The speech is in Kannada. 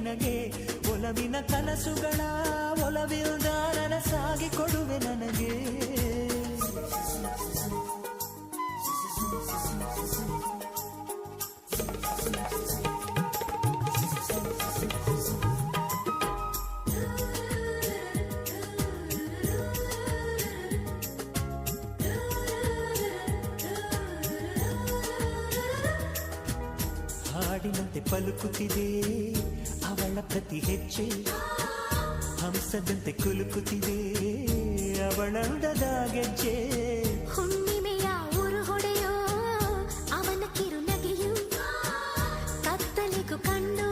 ನಿನಗೆ ಒಲವಿನ ಕನಸುಗಳ ಒಲವಿಲ್ದ ನನಸಾಗಿ ಕೊಡುವೆ ನನಗೆ ಹಾಡಿನಂತೆ ಪಲುಕುತ್ತಿದೆ ಅವಳ ಪ್ರತಿ ಹೆಜ್ಜೆ ಹಂಸದಂತೆ ಕುಲುಕುತ್ತಿದೆ ಅವಳಂದದ ಗೆಜ್ಜೆ ಹುಣ್ಣಿಮೆಯ ಊರು ಹೊಡೆಯೋ ಅವನ ಕಿರುನಗೆಯು ಕತ್ತಲಿಗೂ ಕಣ್ಣು